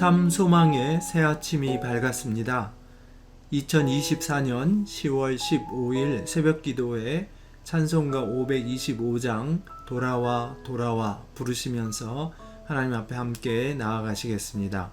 참 소망의 새 아침이 밝았습니다. 2024년 10월 15일 새벽 기도회 찬송가 525장 돌아와 돌아와 부르시면서 하나님 앞에 함께 나아가시겠습니다.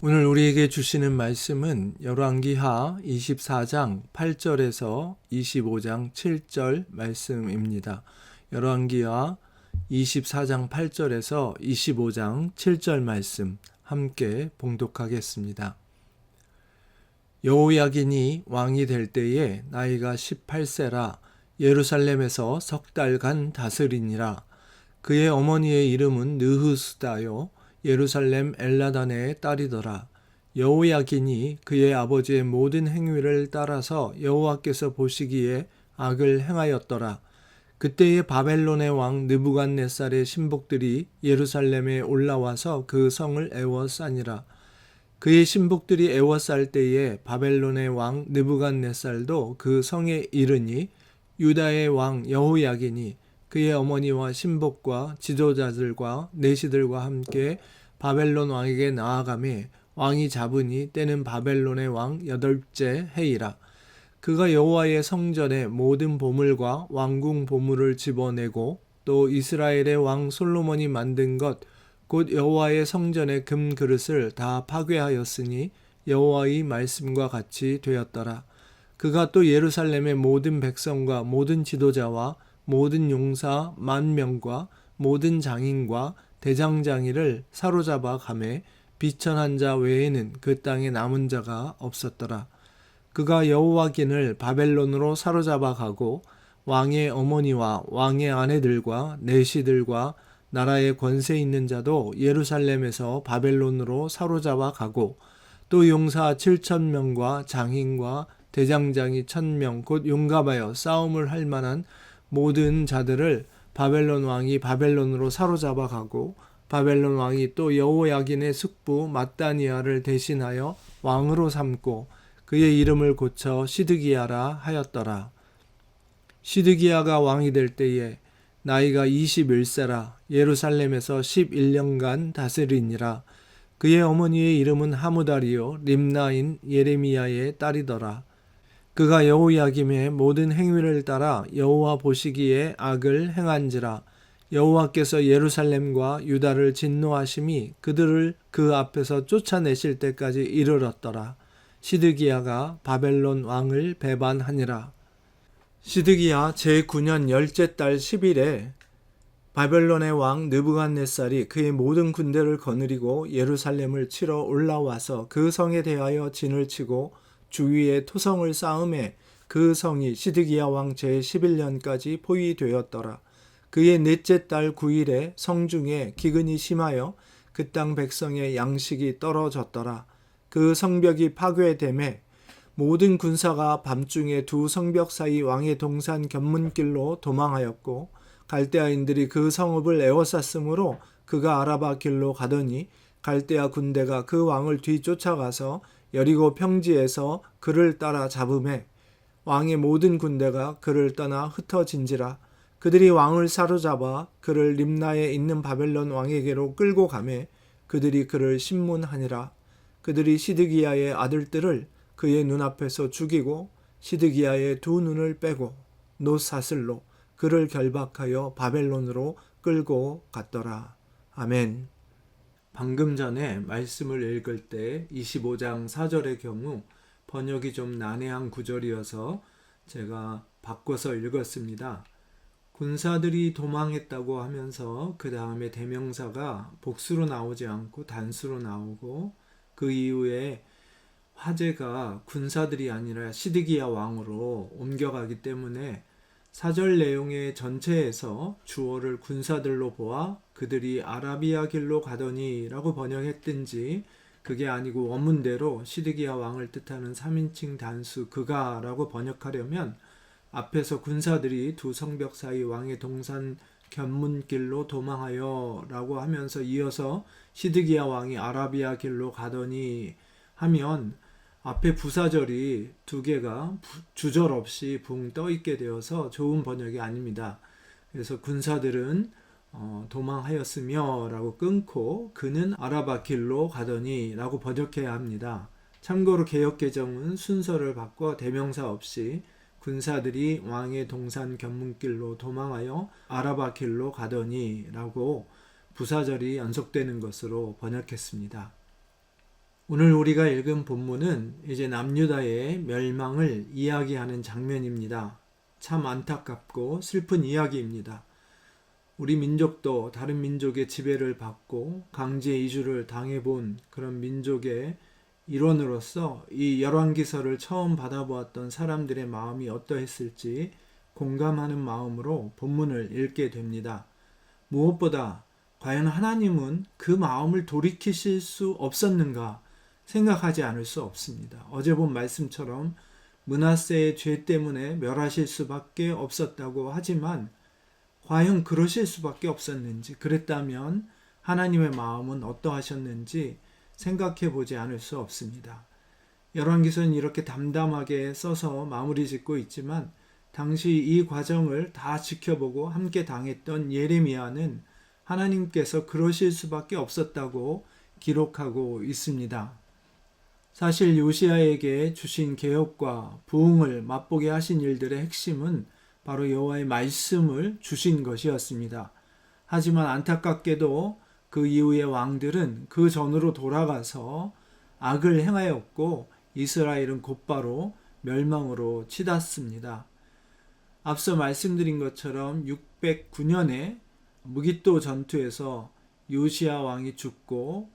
오늘 우리에게 주시는 말씀은 열왕기하 24장 8절에서 25장 7절 말씀입니다. 열왕기하 24장 8절에서 25장 7절 말씀 함께 봉독하겠습니다. 여호야긴이 왕이 될 때에 나이가 18세라 예루살렘에서 석 달간 다스리니라. 그의 어머니의 이름은 느흐스다요 예루살렘 엘라다네의 딸이더라. 여호야긴이 그의 아버지의 모든 행위를 따라서 여호와께서 보시기에 악을 행하였더라. 그때의 바벨론의 왕 느부갓네살의 신복들이 예루살렘에 올라와서 그 성을 애워싸니라. 그의 신복들이 애워쌀 때에 바벨론의 왕 느부갓네살도 그 성에 이르니 유다의 왕 여호야긴이 그의 어머니와 신복과 지도자들과 내시들과 함께 바벨론 왕에게 나아가매 왕이 잡으니 때는 바벨론의 왕 8째 해이라. 그가 여호와의 성전에 모든 보물과 왕궁 보물을 집어내고 또 이스라엘의 왕 솔로몬이 만든 것 곧 여호와의 성전의 금 그릇을 다 파괴하였으니 여호와의 말씀과 같이 되었더라. 그가 또 예루살렘의 모든 백성과 모든 지도자와 모든 용사 10,000명과 모든 장인과 대장장이를 사로잡아 가매 비천한 자 외에는 그 땅에 남은 자가 없었더라. 그가 여호와긴을 바벨론으로 사로잡아 가고 왕의 어머니와 왕의 아내들과 내시들과 나라의 권세 있는 자도 예루살렘에서 바벨론으로 사로잡아 가고 또 용사 7,000명과 장인과 대장장이 1,000명 곧 용감하여 싸움을 할 만한 모든 자들을 바벨론 왕이 바벨론으로 사로잡아 가고 바벨론 왕이 또 여호야긴의 숙부 matthania를 대신하여 왕으로 삼고 그의 이름을 고쳐 시드기야라 하였더라. 시드기야가 왕이 될 때에 나이가 21세라 예루살렘에서 11년간 다스리니라. 그의 어머니의 이름은 하무다리요 림나인 예레미야의 딸이더라. 그가 여호야김의 모든 행위를 따라 여호와 보시기에 악을 행한지라. 여호와께서 예루살렘과 유다를 진노하심이 그들을 그 앞에서 쫓아내실 때까지 이르렀더라. 시드기야가 바벨론 왕을 배반하니라. 시드기야 제9년 열째 달 10일에 바벨론의 왕 느부갓네살이 그의 모든 군대를 거느리고 예루살렘을 치러 올라와서 그 성에 대하여 진을 치고 주위에 토성을 쌓음에 그 성이 시드기야 왕 제11년까지 포위되었더라. 그의 넷째 달 9일에 성중에 기근이 심하여 그 땅 백성의 양식이 떨어졌더라. 그 성벽이 파괴되매 모든 군사가 밤중에 두 성벽 사이 왕의 동산 견문길로 도망하였고 갈대아인들이 그 성읍을 에워쌌으므로 그가 아라바 길로 가더니 갈대아 군대가 그 왕을 뒤쫓아가서 여리고 평지에서 그를 따라 잡음에 왕의 모든 군대가 그를 떠나 흩어진지라. 그들이 왕을 사로잡아 그를 림나에 있는 바벨론 왕에게로 끌고 가매 그들이 그를 신문하니라. 그들이 시드기야의 아들들을 그의 눈앞에서 죽이고 시드기야의 두 눈을 빼고 놋사슬로 그를 결박하여 바벨론으로 끌고 갔더라. 아멘. 방금 전에 말씀을 읽을 때 25장 4절의 경우 번역이 좀 난해한 구절이어서 제가 바꿔서 읽었습니다. 군사들이 도망했다고 하면서 그 다음에 대명사가 복수로 나오지 않고 단수로 나오고 그 이후에 화제가 군사들이 아니라 시드기야 왕으로 옮겨가기 때문에 사절 내용의 전체에서 주어를 군사들로 보아 그들이 아라비아 길로 가더니 라고 번역했든지 그게 아니고 원문대로 시드기야 왕을 뜻하는 3인칭 단수 그가 라고 번역하려면 앞에서 군사들이 두 성벽 사이 왕의 동산 견문길로 도망하여 라고 하면서 이어서 시드기야 왕이 아라비아 길로 가더니 하면 앞에 부사절이 두 개가 주절 없이 붕 떠있게 되어서 좋은 번역이 아닙니다. 그래서 군사들은 도망하였으며 라고 끊고 그는 아라바 길로 가더니 라고 번역해야 합니다. 참고로 개역개정은 순서를 바꿔 대명사 없이 군사들이 왕의 동산 견문길로 도망하여 아라바 길로 가더니 라고 부사절이 연속되는 것으로 번역했습니다. 오늘 우리가 읽은 본문은 이제 남유다의 멸망을 이야기하는 장면입니다. 참 안타깝고 슬픈 이야기입니다. 우리 민족도 다른 민족의 지배를 받고 강제 이주를 당해본 그런 민족의 일원으로서 이 열왕기서를 처음 받아보았던 사람들의 마음이 어떠했을지 공감하는 마음으로 본문을 읽게 됩니다. 무엇보다 과연 하나님은 그 마음을 돌이키실 수 없었는가 생각하지 않을 수 없습니다. 어제 본 말씀처럼 므낫세의 죄 때문에 멸하실 수밖에 없었다고 하지만 과연 그러실 수밖에 없었는지, 그랬다면 하나님의 마음은 어떠하셨는지 생각해 보지 않을 수 없습니다. 열왕기서는 이렇게 담담하게 써서 마무리 짓고 있지만 당시 이 과정을 다 지켜보고 함께 당했던 예레미야는 하나님께서 그러실 수밖에 없었다고 기록하고 있습니다. 사실 요시야에게 주신 개혁과 부흥을 맛보게 하신 일들의 핵심은 바로 여호와의 말씀을 주신 것이었습니다. 하지만 안타깝게도 그 이후의 왕들은 그 전으로 돌아가서 악을 행하였고 이스라엘은 곧바로 멸망으로 치닫습니다. 앞서 말씀드린 것처럼 609년에 무깃도 전투에서 요시야 왕이 죽고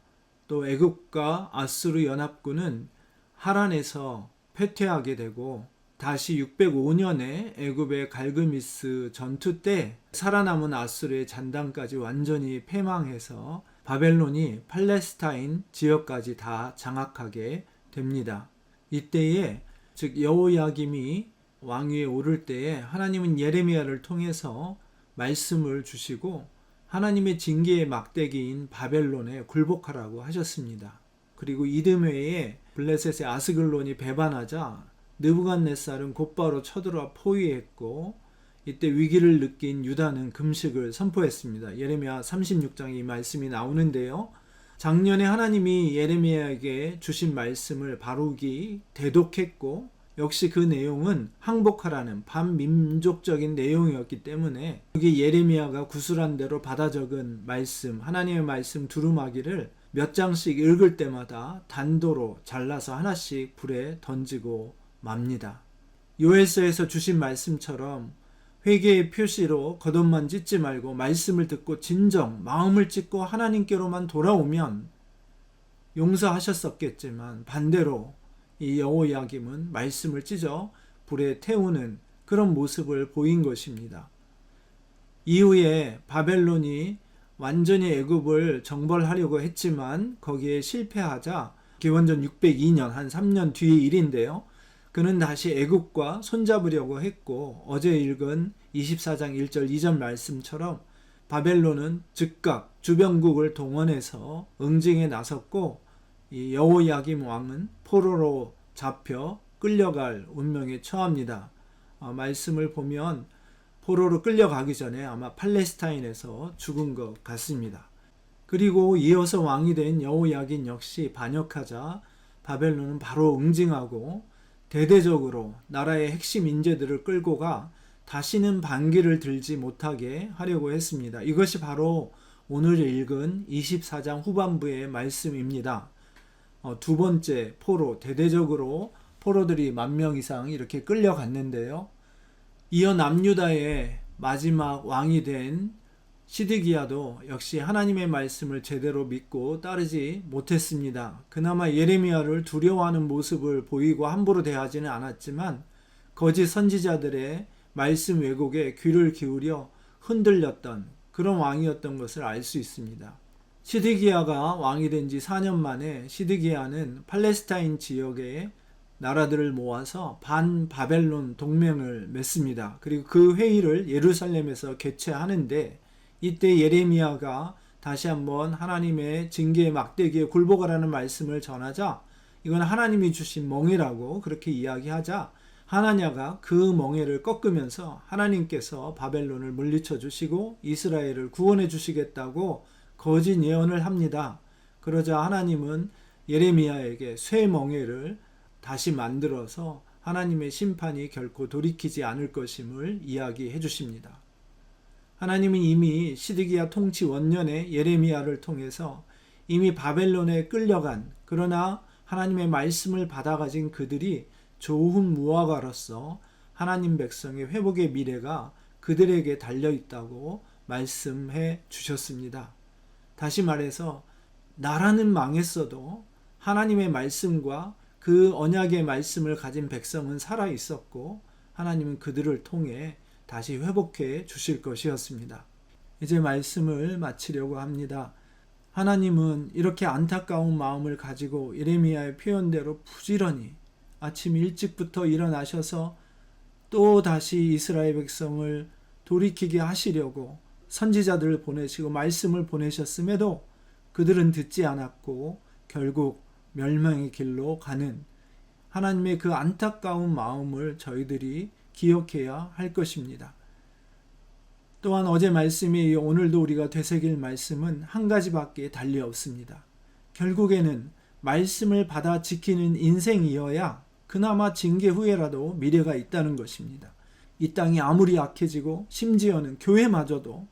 또 애굽과 아수르 연합군은 하란에서 패퇴하게 되고 다시 605년에 애굽의 갈그미스 전투 때 살아남은 아수르의 잔당까지 완전히 패망해서 바벨론이 팔레스타인 지역까지 다 장악하게 됩니다. 이때에 즉 여호야김이 왕위에 오를 때에 하나님은 예레미야를 통해서 말씀을 주시고 하나님의 징계의 막대기인 바벨론에 굴복하라고 하셨습니다. 그리고 이듬해에 블레셋의 아스글론이 배반하자 느부갓네살은 곧바로 쳐들어와 포위했고 이때 위기를 느낀 유다는 금식을 선포했습니다. 예레미야 36장에 이 말씀이 나오는데요. 작년에 하나님이 예레미야에게 주신 말씀을 바루기 대독했고 역시 그 내용은 항복하라는 반민족적인 내용이었기 때문에 그게 예레미야가 구술한 대로 받아 적은 말씀, 하나님의 말씀 두루마기를 몇 장씩 읽을 때마다 단도로 잘라서 하나씩 불에 던지고 맙니다. 요엘서에서 주신 말씀처럼 회개의 표시로 겉옷만 찢지 말고 말씀을 듣고 진정 마음을 찢고 하나님께로만 돌아오면 용서하셨었겠지만 반대로 이 여호야김은 말씀을 찢어 불에 태우는 그런 모습을 보인 것입니다. 이후에 바벨론이 완전히 애굽을 정벌하려고 했지만 거기에 실패하자 기원전 602년 한 3년 뒤의 일인데요. 그는 다시 애굽과 손잡으려고 했고 어제 읽은 24장 1절 2절 말씀처럼 바벨론은 즉각 주변국을 동원해서 응징에 나섰고 이 여호야김 왕은 포로로 잡혀 끌려갈 운명에 처합니다. 말씀을 보면 포로로 끌려가기 전에 아마 팔레스타인에서 죽은 것 같습니다. 그리고 이어서 왕이 된 여호야긴 역시 반역하자 바벨론은 바로 응징하고 대대적으로 나라의 핵심 인재들을 끌고 가 다시는 반기를 들지 못하게 하려고 했습니다. 이것이 바로 오늘 읽은 24장 후반부의 말씀입니다. 두 번째 포로, 대대적으로 포로들이 10,000명 이상 이렇게 끌려갔는데요. 이어 남유다의 마지막 왕이 된 시드기야도 역시 하나님의 말씀을 제대로 믿고 따르지 못했습니다. 그나마 예레미야를 두려워하는 모습을 보이고 함부로 대하지는 않았지만 거짓 선지자들의 말씀 왜곡에 귀를 기울여 흔들렸던 그런 왕이었던 것을 알 수 있습니다. 시드기야가 왕이 된 지 4년 만에 시드기야는 팔레스타인 지역의 나라들을 모아서 반바벨론 동맹을 맺습니다. 그리고 그 회의를 예루살렘에서 개최하는데 이때 예레미야가 다시 한번 하나님의 징계의 막대기에 굴복하라는 말씀을 전하자 이건 하나님이 주신 멍에라고 그렇게 이야기하자 하나냐가 그 멍에를 꺾으면서 하나님께서 바벨론을 물리쳐 주시고 이스라엘을 구원해 주시겠다고 거짓 예언을 합니다. 그러자 하나님은 예레미야에게 쇠 멍에를 다시 만들어서 하나님의 심판이 결코 돌이키지 않을 것임을 이야기해 주십니다. 하나님은 이미 시드기야 통치 원년에 예레미야를 통해서 이미 바벨론에 끌려간 그러나 하나님의 말씀을 받아가진 그들이 좋은 무화과로서 하나님 백성의 회복의 미래가 그들에게 달려있다고 말씀해 주셨습니다. 다시 말해서 나라는 망했어도 하나님의 말씀과 그 언약의 말씀을 가진 백성은 살아있었고 하나님은 그들을 통해 다시 회복해 주실 것이었습니다. 이제 말씀을 마치려고 합니다. 하나님은 이렇게 안타까운 마음을 가지고 예레미야의 표현대로 부지런히 아침 일찍부터 일어나셔서 또 다시 이스라엘 백성을 돌이키게 하시려고 선지자들을 보내시고 말씀을 보내셨음에도 그들은 듣지 않았고 결국 멸망의 길로 가는 하나님의 그 안타까운 마음을 저희들이 기억해야 할 것입니다. 또한 어제 말씀이 오늘도 우리가 되새길 말씀은 한 가지밖에 달리 없습니다. 결국에는 말씀을 받아 지키는 인생이어야 그나마 징계 후에라도 미래가 있다는 것입니다. 이 땅이 아무리 악해지고 심지어는 교회마저도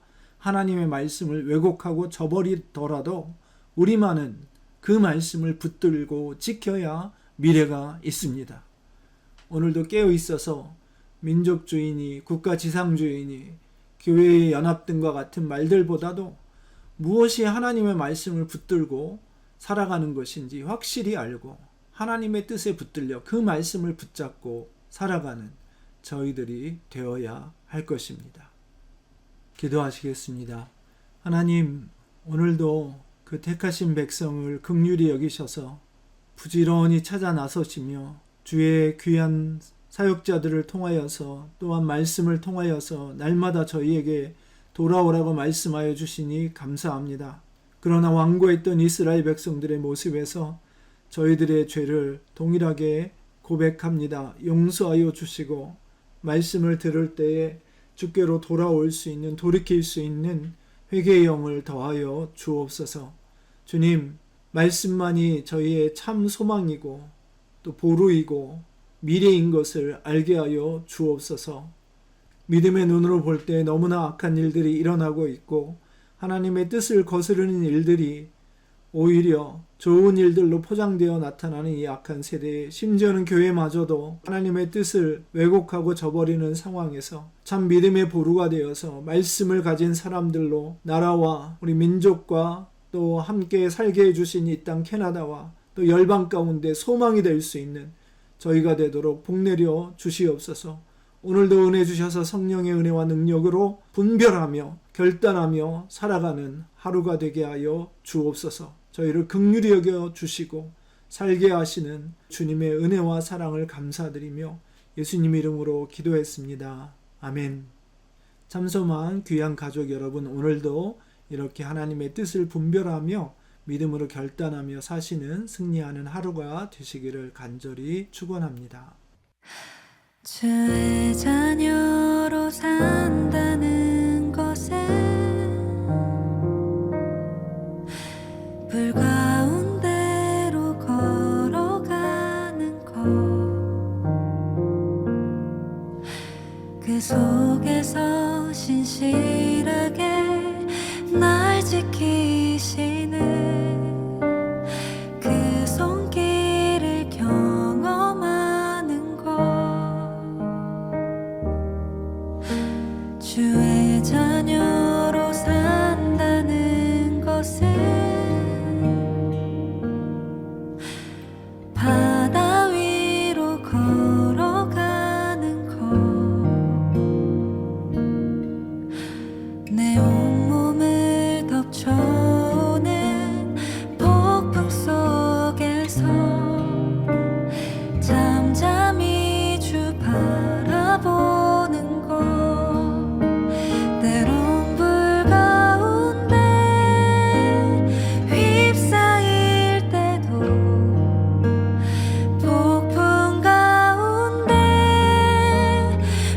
하나님의 말씀을 왜곡하고 저버리더라도 우리만은 그 말씀을 붙들고 지켜야 미래가 있습니다. 오늘도 깨어 있어서 민족주의니 국가지상주의니 교회의 연합 등과 같은 말들보다도 무엇이 하나님의 말씀을 붙들고 살아가는 것인지 확실히 알고 하나님의 뜻에 붙들려 그 말씀을 붙잡고 살아가는 저희들이 되어야 할 것입니다. 기도하시겠습니다. 하나님, 오늘도 그 택하신 백성을 긍휼히 여기셔서 부지런히 찾아 나서시며 주의 귀한 사역자들을 통하여서 또한 말씀을 통하여서 날마다 저희에게 돌아오라고 말씀하여 주시니 감사합니다. 그러나 완고했던 이스라엘 백성들의 모습에서 저희들의 죄를 동일하게 고백합니다. 용서하여 주시고 말씀을 들을 때에 주께로 돌아올 수 있는, 돌이킬 수 있는 회개의 영을 더하여 주옵소서. 주님, 말씀만이 저희의 참 소망이고 또 보루이고 미래인 것을 알게 하여 주옵소서. 믿음의 눈으로 볼 때 너무나 악한 일들이 일어나고 있고 하나님의 뜻을 거스르는 일들이 오히려 좋은 일들로 포장되어 나타나는 이 악한 세대에, 심지어는 교회마저도 하나님의 뜻을 왜곡하고 저버리는 상황에서 참 믿음의 보루가 되어서 말씀을 가진 사람들로 나라와 우리 민족과 또 함께 살게 해주신 이 땅 캐나다와 또 열방 가운데 소망이 될 수 있는 저희가 되도록 복내려 주시옵소서. 오늘도 은혜 주셔서 성령의 은혜와 능력으로 분별하며 결단하며 살아가는 하루가 되게 하여 주옵소서. 저희를 긍휼히 여겨 주시고 살게 하시는 주님의 은혜와 사랑을 감사드리며 예수님 이름으로 기도했습니다. 아멘. 참소만 귀한 가족 여러분, 오늘도 이렇게 하나님의 뜻을 분별하며 믿음으로 결단하며 사시는 승리하는 하루가 되시기를 간절히 축원합니다. 주의 자녀로 산다는 것에 불 가운데로 걸어가는 것, 그 속에서 신실하게 날 지키시는 그 손길을 경험하는 것, 주의 자녀로 산다는 것은 바다 위로 걸어가는 것, 내 온몸을 덮쳐오는 폭풍 속에서 잠잠히 주 바라보는 것, 때론 불 가운데 휩싸일 때도 폭풍 가운데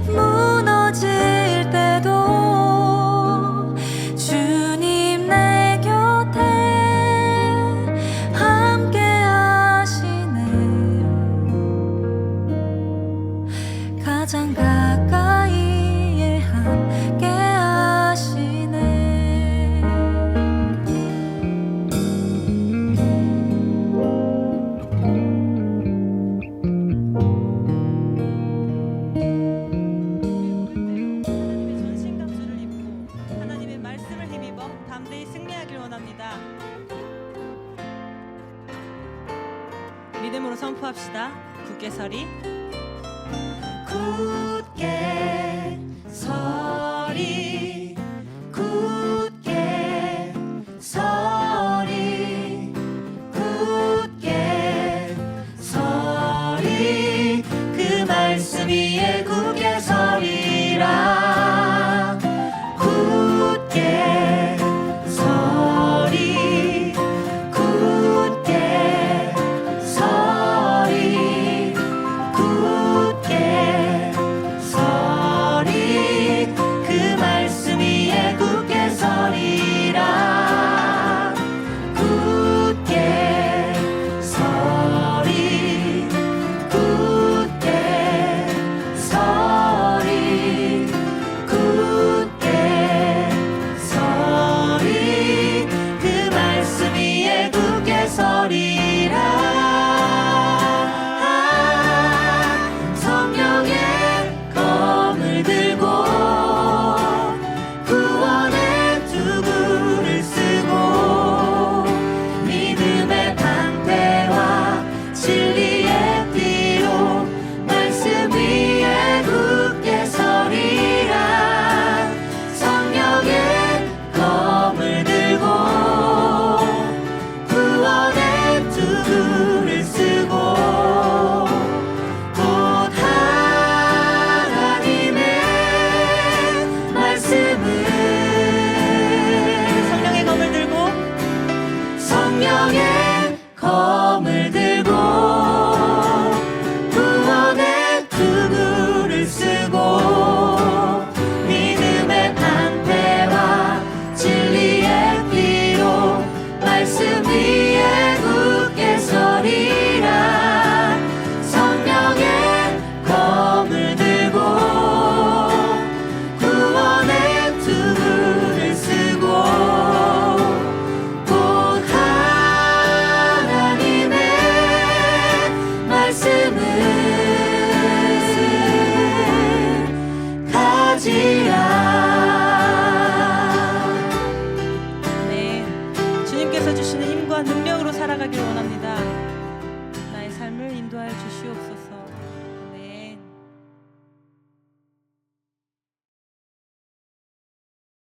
무너질 때도 주님 내 곁에 함께 하시네. 가장 가까이에 함께 하시네. 하나님의 전신갑주를 입고 하나님의 말씀을 힘입어 담대히 승리하길 원합니다. 믿음으로 선포합시다. 굳게 서리, 굳게 서리, 굳게 서리, 굳게 서리, 그 말씀 위에 굳게 서리라. 굳게 서리, 굳게 서리, 굳게 서리, 그 말씀 주님께서 주시는 힘과 능력으로 살아가길 원합니다. 나의 삶을 인도하여 주시옵소서.